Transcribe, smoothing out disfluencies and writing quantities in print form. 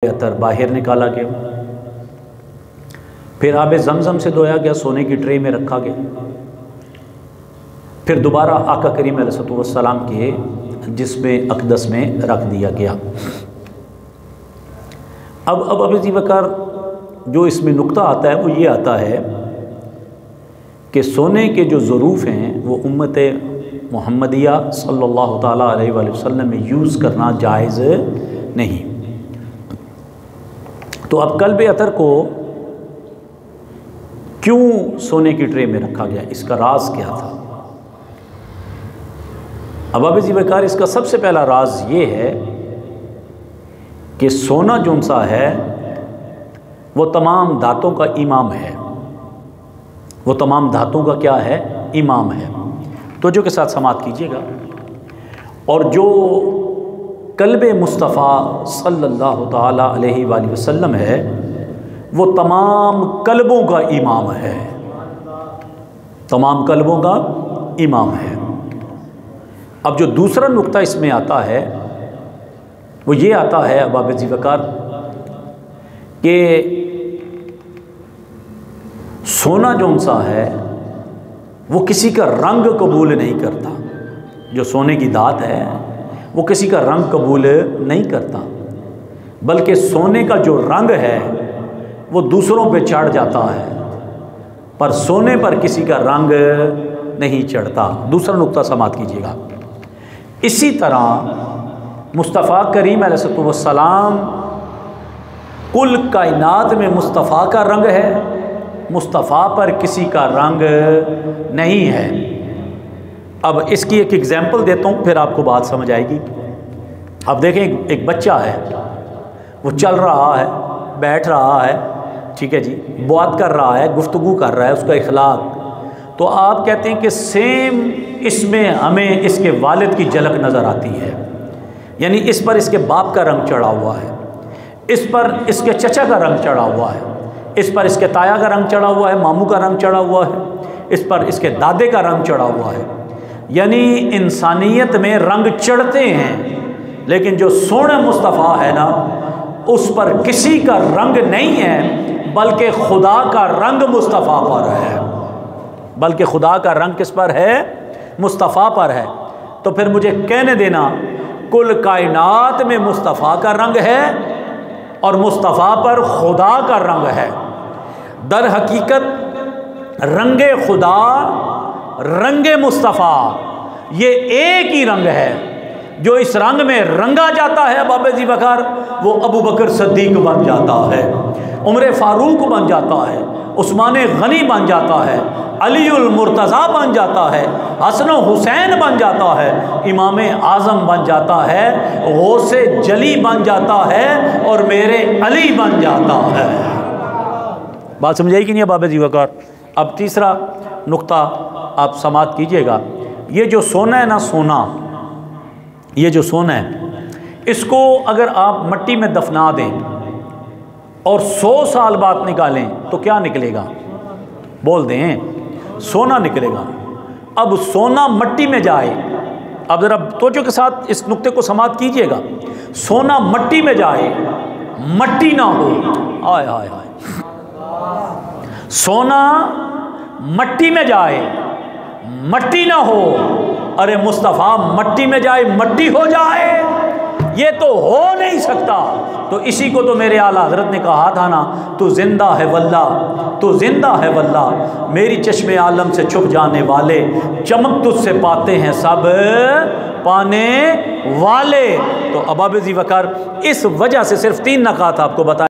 अतर बाहर निकाला गया, फिर आब ज़मज़म से धोया गया, सोने की ट्रे में रखा गया, फिर दोबारा आका करीम अलैहिस्सलाम के जिस्म अक़दस में रख दिया गया। अब अभी वक़ार जो इसमें नुक्ता आता है वो ये आता है कि सोने के जो ज़रूफ़ हैं वो उम्मत मुहम्मदिया सल्लल्लाहु ताला अलैहि वसल्लम में यूज़ करना जायज़ नहीं। तो अब कल्ब अतर को क्यों सोने की ट्रे में रखा गया, इसका राज क्या था? अब वक़ार इसका सबसे पहला राज ये है कि सोना जो सा है वो तमाम धातों का इमाम है, वो तमाम धातों का क्या है, इमाम है। तो जो के साथ समात कीजिएगा। और जो कल्ब मुस्तफ़ा सल्लल्लाहु ताला अलैहि वसल्लम है वो तमाम कल्बों का इमाम है, तमाम कल्बों का इमाम है। अब जो दूसरा नुक्ता इसमें आता है वो ये आता है अब वक़ार कि सोना जो सा है वो किसी का रंग कबूल नहीं करता। जो सोने की धात है वो किसी का रंग कबूल नहीं करता, बल्कि सोने का जो रंग है वो दूसरों पे चढ़ जाता है, पर सोने पर किसी का रंग नहीं चढ़ता। दूसरा नुक्ता समात कीजिएगा। इसी तरह मुस्तफ़ा करीम अलैहिस्सलाम कुल कायनात में मुस्तफ़ा का रंग है, मुस्तफ़ा पर किसी का रंग नहीं है। अब इसकी एक एग्जाम्पल देता हूँ, फिर आपको बात समझ आएगी। अब देखें, एक बच्चा है, वो चल रहा है, बैठ रहा है, ठीक है जी, बात कर रहा है, गुफ्तगू कर रहा है, उसका इखलाक। तो आप कहते हैं कि सेम इसमें हमें इसके वालिद की झलक नज़र आती है, यानी इस पर इसके बाप का रंग चढ़ा हुआ है, इस पर इसके चचा का रंग चढ़ा हुआ है, इस पर इसके ताया का रंग चढ़ा हुआ है, मामू का रंग चढ़ा हुआ है, इस पर इसके दादे का रंग चढ़ा हुआ है। यानी इंसानियत में रंग चढ़ते हैं, लेकिन जो सोना मुस्तफ़ा है ना उस पर किसी का रंग नहीं है, बल्कि खुदा का रंग मुस्तफ़ा पर है, बल्कि खुदा का रंग किस पर है, मुस्तफ़ा पर है। तो फिर मुझे कहने देना, कुल कायनात में मुस्तफ़ा का रंग है और मुस्तफ़ा पर खुदा का रंग है। दर हकीकत रंगे खुदा रंगे मुस्तफ़ा ये एक ही रंग है। जो इस रंग में रंगा जाता है बाबेजी वक़ार, वो अबू बकर सिद्दीक बन जाता है, उमर फ़ारूक बन जाता है, उस्मान गनी बन जाता है, अलीउल मुर्तज़ा बन जाता है, हसन हुसैन बन जाता है, इमाम आज़म बन जाता है, गौसे जली बन जाता है और मेरे अली बन जाता है। बात समझाई कि नहीं बाबेजी वक़ार? अब तीसरा नुक्ता आप समात कीजिएगा। ये जो सोना है ना, सोना, ये जो सोना है, इसको अगर आप मट्टी में दफना दें और 100 साल बाद निकालें तो क्या निकलेगा? बोल दें, सोना निकलेगा। अब सोना मट्टी में जाए, अब ज़रा तवज्जो के साथ इस नुक्ते को समात कीजिएगा। सोना मट्टी में जाए, मट्टी ना हो, आय हाय हाय, सोना मट्टी में जाए, मट्टी ना हो, अरे मुस्तफ़ा मट्टी में जाए मट्टी हो जाए, ये तो हो नहीं सकता। तो इसी को तो मेरे आला हज़रत ने कहा था ना, तू जिंदा है वल्लाह, तू जिंदा है वल्लाह, मेरी चश्मे आलम से छुप जाने वाले, चमक तुझसे पाते हैं सब पाने वाले। तो अबाबेजी वक़ार इस वजह से सिर्फ 3 नकात आपको बताया।